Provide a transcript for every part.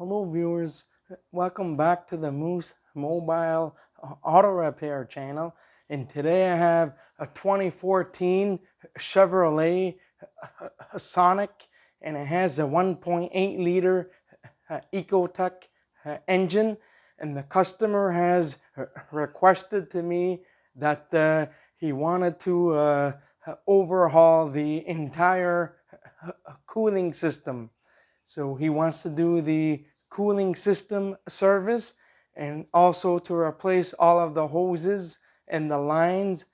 Hello viewers, welcome back to the Moose Mobile Auto Repair channel, and today I have a 2014 Chevrolet Sonic, and it has a 1.8 liter Ecotec engine, and the customer has requested to me that he wanted to overhaul the entire cooling system. So he wants to do the cooling system service and also to replace all of the hoses and the lines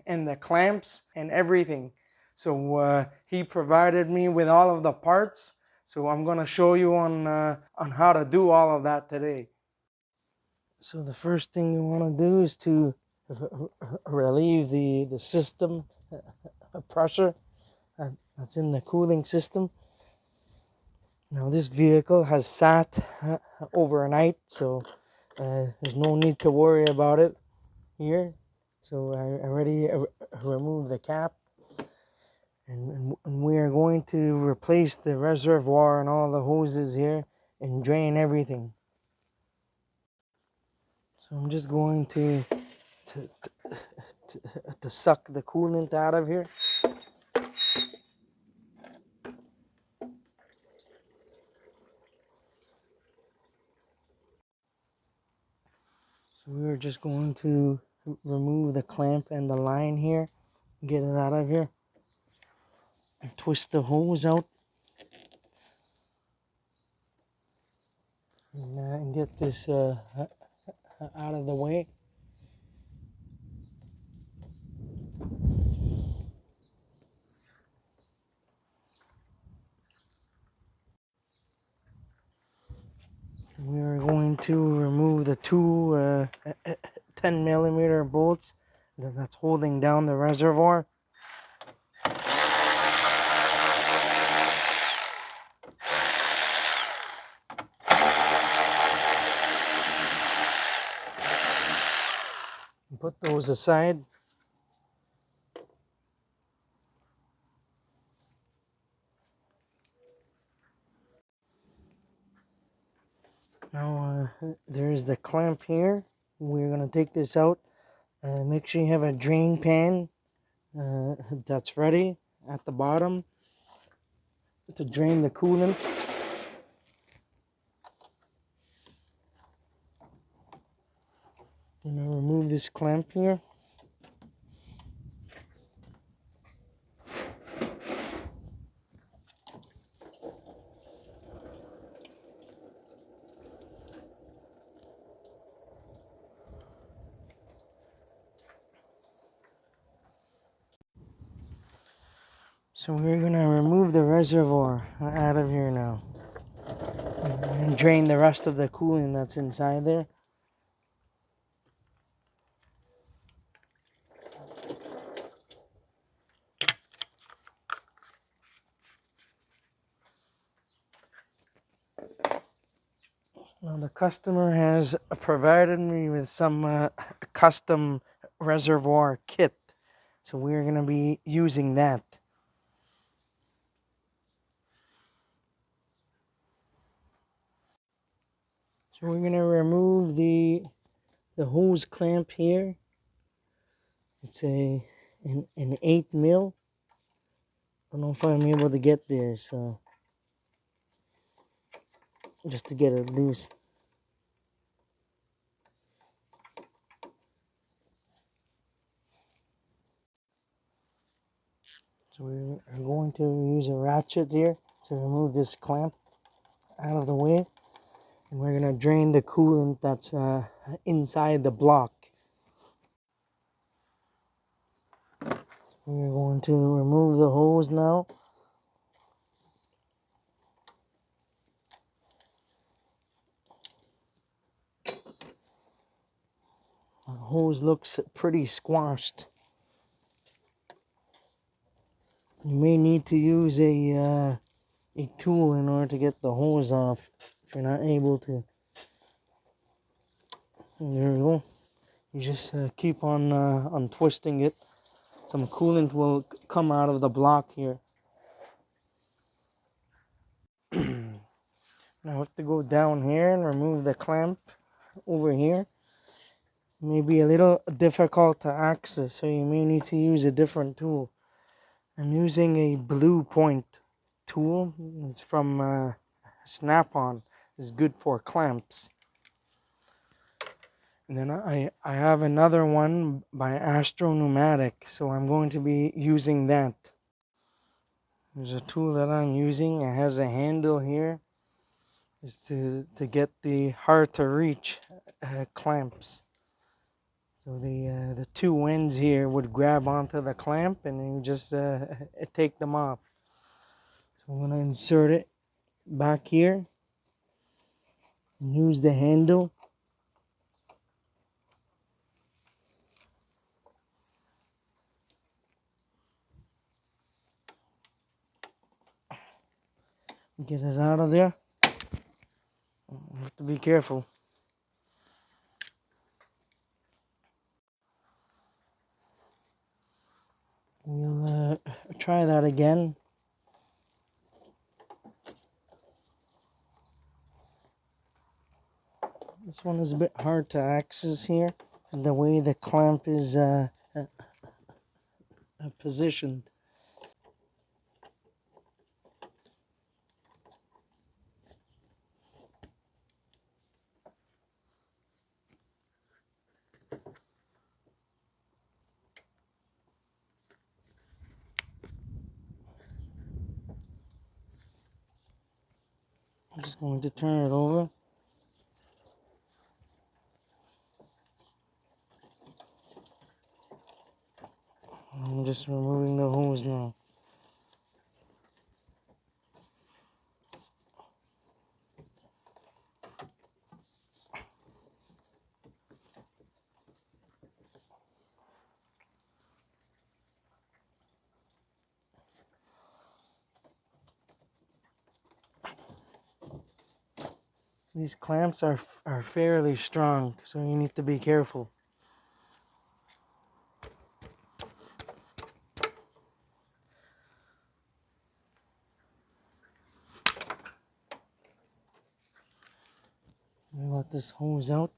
and the clamps and everything. So he provided me with all of the parts. So I'm going to show you on how to do all of that today. So the first thing you want to do is to relieve the system pressure that's in the cooling system. Now this vehicle has sat overnight, so there's no need to worry about it here. So I already removed the cap, and we are going to replace the reservoir and all the hoses here and drain everything. So I'm just going to suck the coolant out of here. So we're just going to remove the clamp and the line here, get it out of here, and twist the hose out, and get this out of the way. We are going to remove the two 10mm bolts that's holding down the reservoir. Put those aside. Now there's the clamp here. We're going to take this out. Make sure you have a drain pan that's ready at the bottom to drain the coolant. I'm going to remove this clamp here. So we're going to remove the reservoir out of here now and drain the rest of the coolant that's inside there. Now the customer has provided me with some custom reservoir kit, so we're going to be using that. So we're going to remove the hose clamp here. It's an 8mm. I don't know if I'm able to get there, so just to get it loose. So we're going to use a ratchet here to remove this clamp out of the way. And we're going to drain the coolant that's inside the block. We're going to remove the hose now. The hose looks pretty squashed. You may need to use a tool in order to get the hose off if you're not able to. And there we go. You just keep on twisting it. Some coolant will come out of the block here. Now have to go down here and remove the clamp over here. May be a little difficult to access, so you may need to use a different tool. I'm using a blue point tool. It's from Snap-on. It's good for clamps. And then I have another one by Astro Pneumatic, so I'm going to be using that. There's a tool that I'm using. It has a handle here. It's to get the hard to reach clamps. So the two ends here would grab onto the clamp and then you just take them off. So I'm going to insert it back here and use the handle. Get it out of there. You have to be careful. We'll try that again. This one is a bit hard to access here, the way the clamp is positioned. I'm just going to turn it over. I'm just removing the hose now. These clamps are fairly strong, so you need to be careful. Let me let this hose out.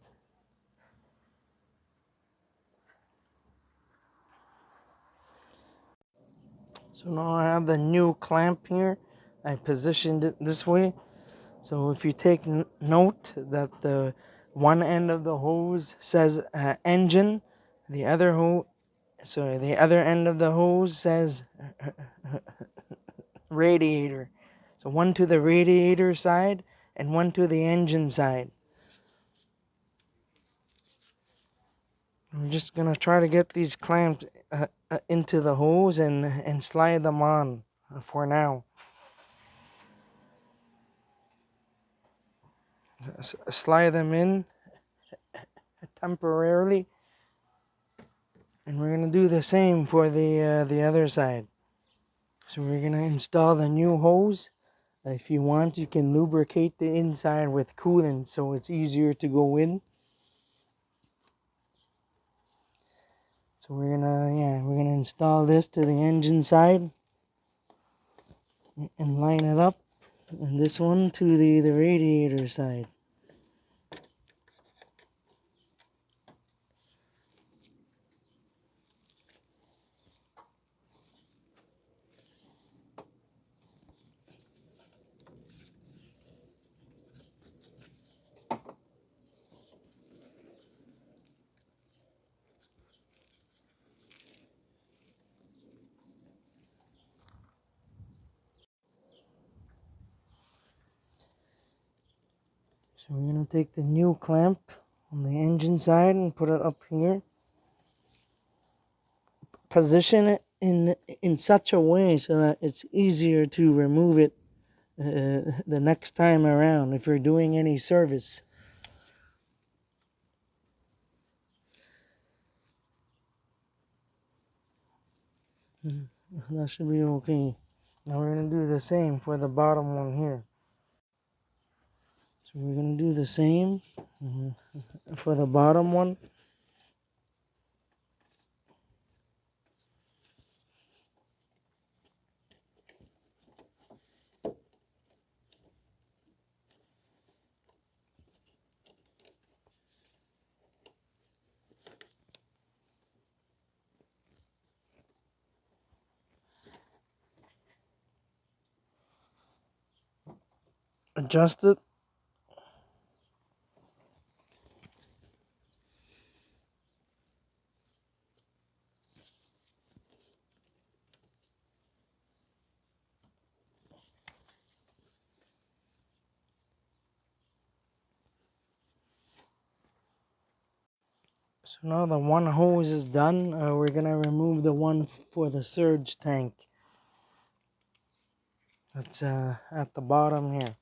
So now I have the new clamp here. I positioned it this way. So if you take note that the one end of the hose says engine, the other the other end of the hose says radiator. So one to the radiator side and one to the engine side. I'm just gonna try to get these clamps into the hose and slide them on for now. Slide them in temporarily, and we're gonna do the same for the other side. So we're gonna install the new hose. If you want, you can lubricate the inside with coolant so it's easier to go in. So we're gonna install this to the engine side and line it up, and this one to the radiator side. So we're going to take the new clamp on the engine side and put it up here. Position it in such a way so that it's easier to remove it the next time around if you're doing any service. That should be okay. Now we're going to do the same for the bottom one here. So we're going to do the same for the bottom one. adjust it. So now the one hose is done. We're gonna remove the one for the surge tank. That's at the bottom here.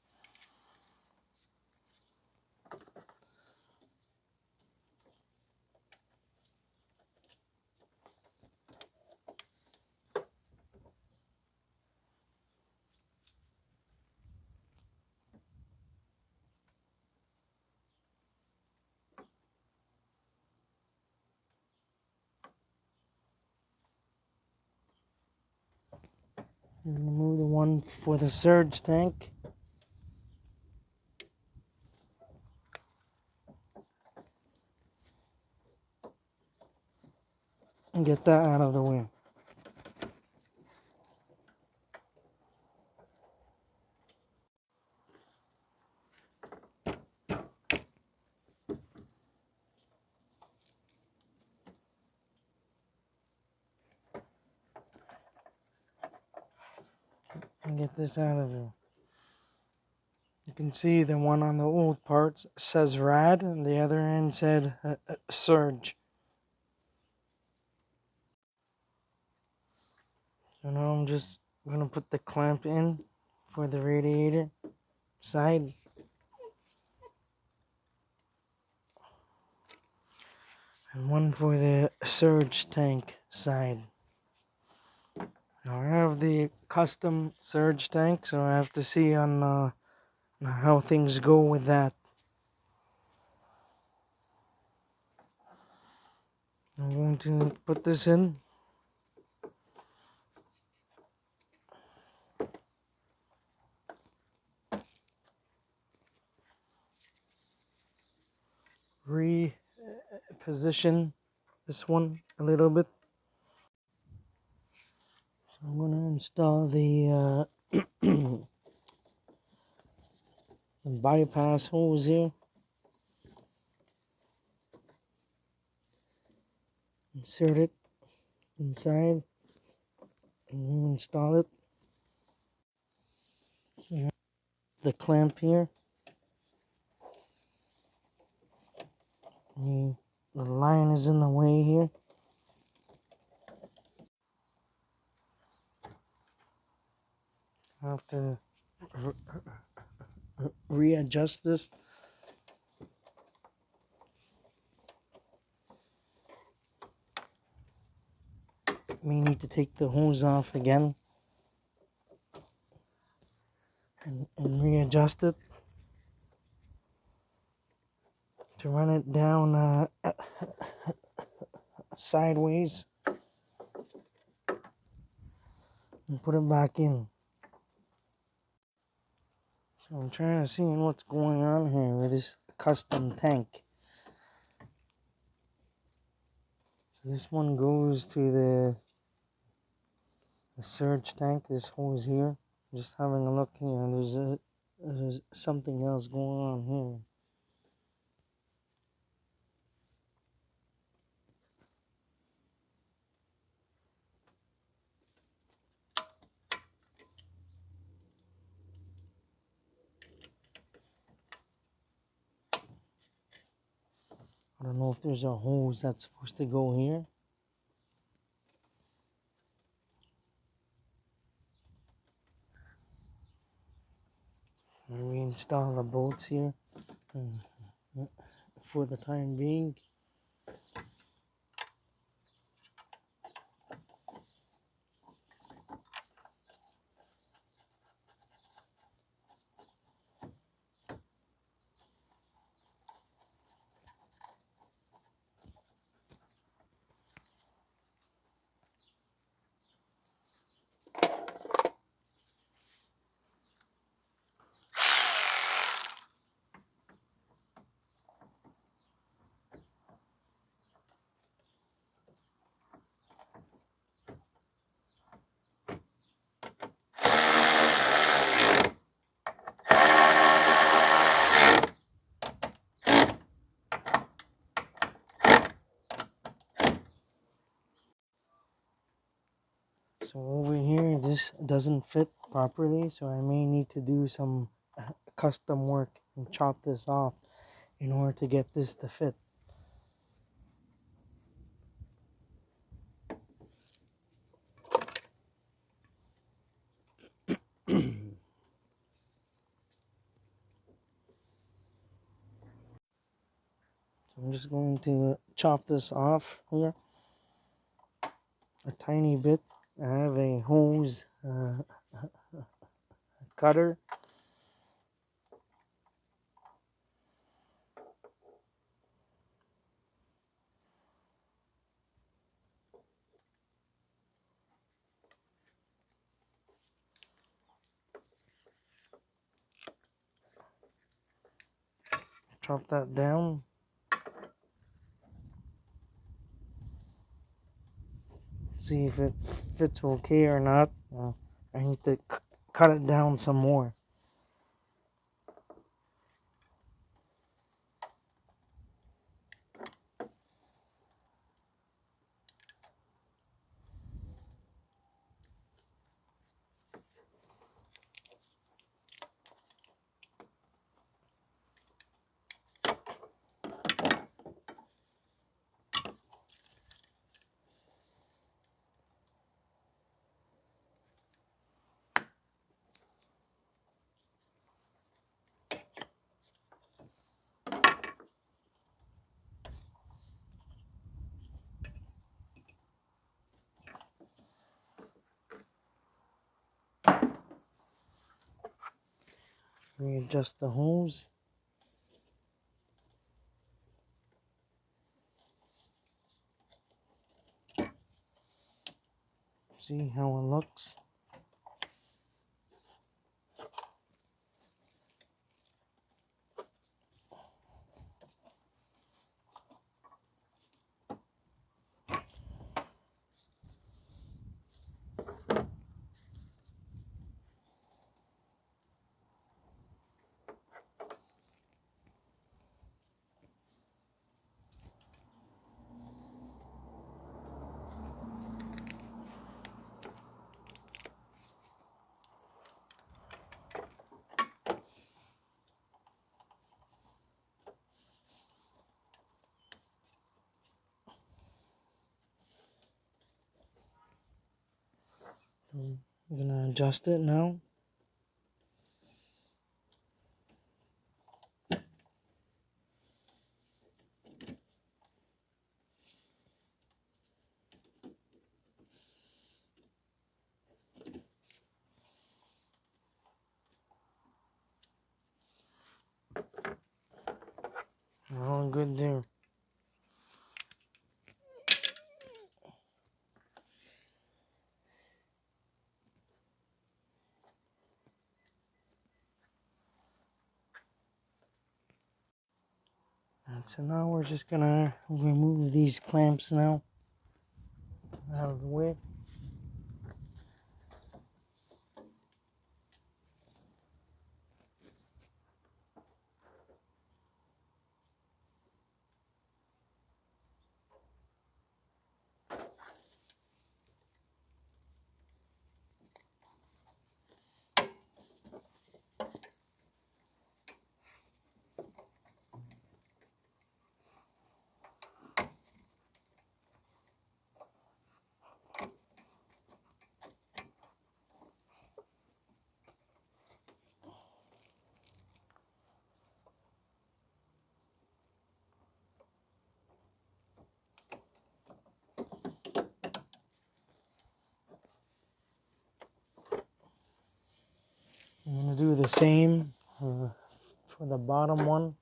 Remove the one for the surge tank. And get that out of the way. And get this out of here. You can see the one on the old parts says rad and the other end said surge. So now I'm just gonna put the clamp in for the radiator side. And one for the surge tank side. Now I have the custom surge tank, so I have to see on how things go with that. I'm going to put this in. Reposition this one a little bit. So I'm going to install the bypass hose here. Insert it inside and install it. The clamp here. The line is in the way here. I have to readjust this. May need to take the hose off again and readjust it to run it down sideways and put it back in. So I'm trying to see what's going on here with this custom tank. So this one goes to the surge tank, this hose here. Just having a look here, there's something else going on here. I don't know if there's a hose that's supposed to go here. And reinstall the bolts here for the time being. So over here, this doesn't fit properly, so I may need to do some custom work and chop this off in order to get this to fit. So I'm just going to chop this off here a tiny bit. I have a hose cutter. Chop that down. See if it fits okay or not. I need to cut it down some more. Readjust the hose. See how it looks. I'm gonna adjust it now. All good there. And so now we're just gonna remove these clamps now out of the way. I'm gonna do the same for the bottom one.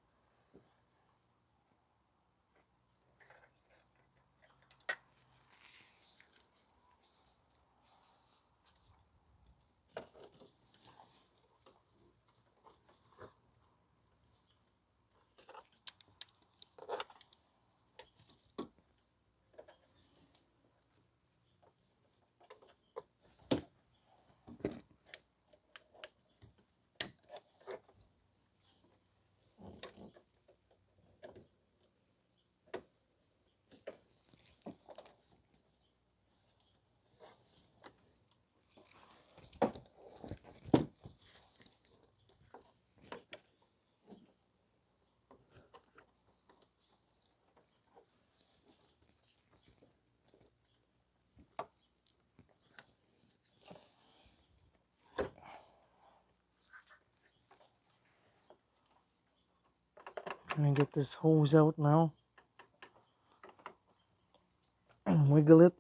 Gonna get this hose out now and wiggle it.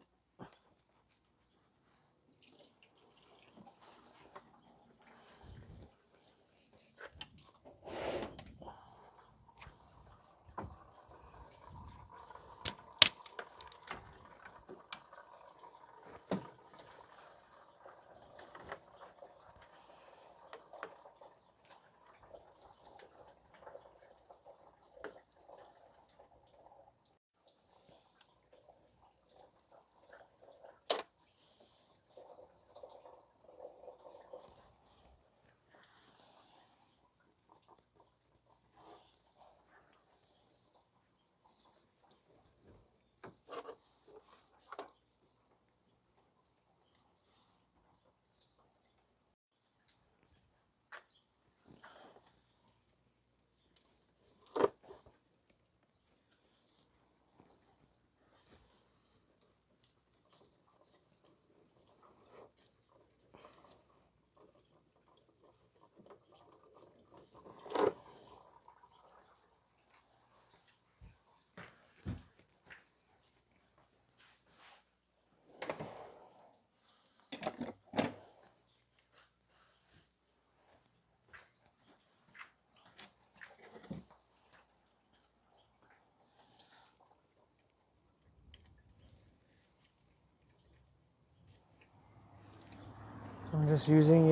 I'm just using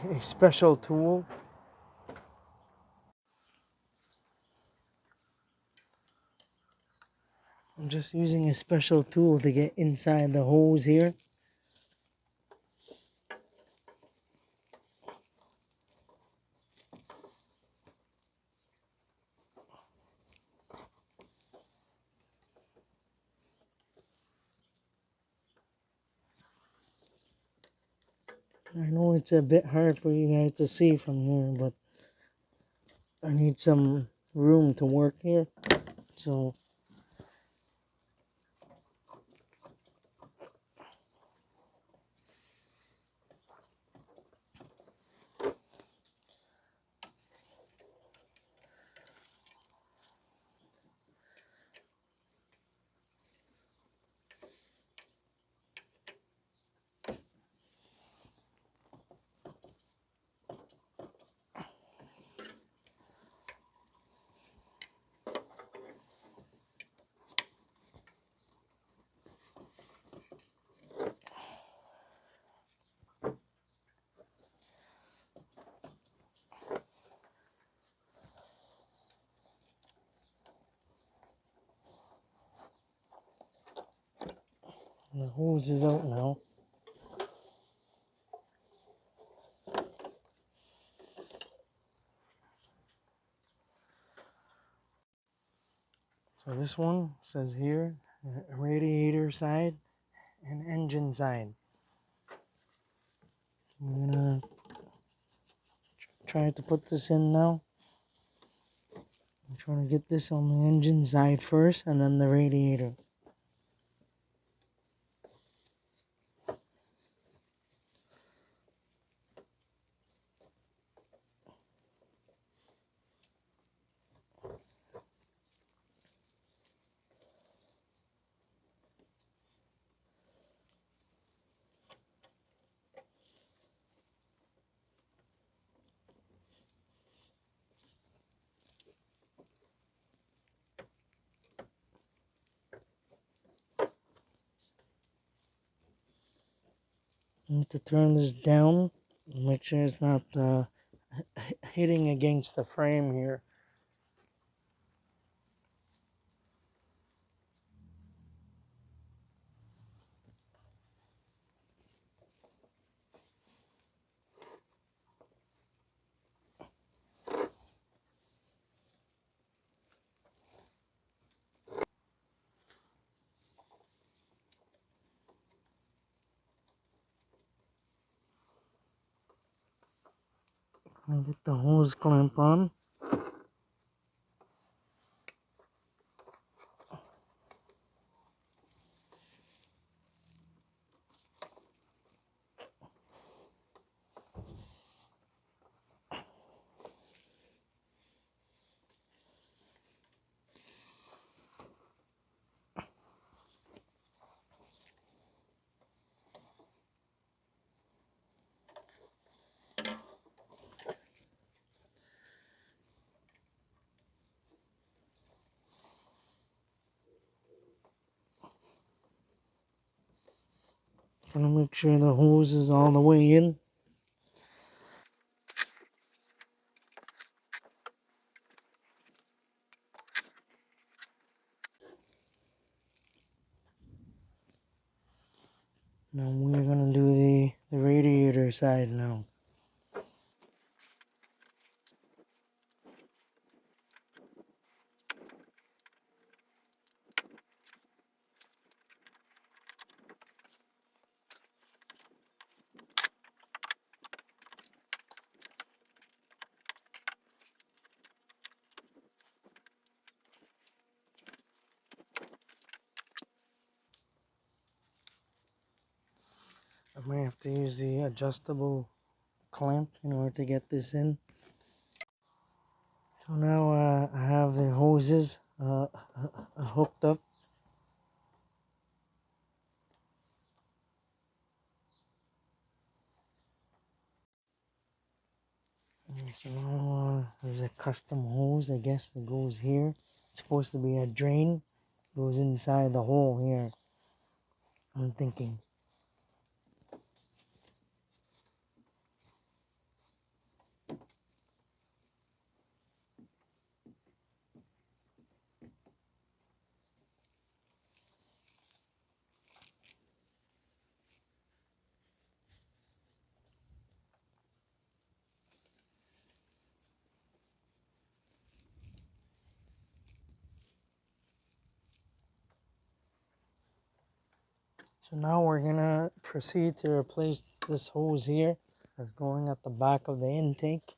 a special tool. I'm just using a special tool to get inside the hose here. I know it's a bit hard for you guys to see from here, but I need some room to work here. So the hose is out now. So this one says here, radiator side and engine side. I'm gonna try to put this in now. I'm trying to get this on the engine side first and then the radiator. I need to turn this down and make sure it's not hitting against the frame here. I'll get the hose clamp on. Gonna make sure the hose is all the way in. Now we're gonna do the radiator side now. I might have to use the adjustable clamp in order to get this in. So now I have the hoses hooked up. So now there's a custom hose, I guess, that goes here. It's supposed to be a drain, goes inside the hole here. I'm thinking. So now we're gonna proceed to replace this hose here that's going at the back of the intake.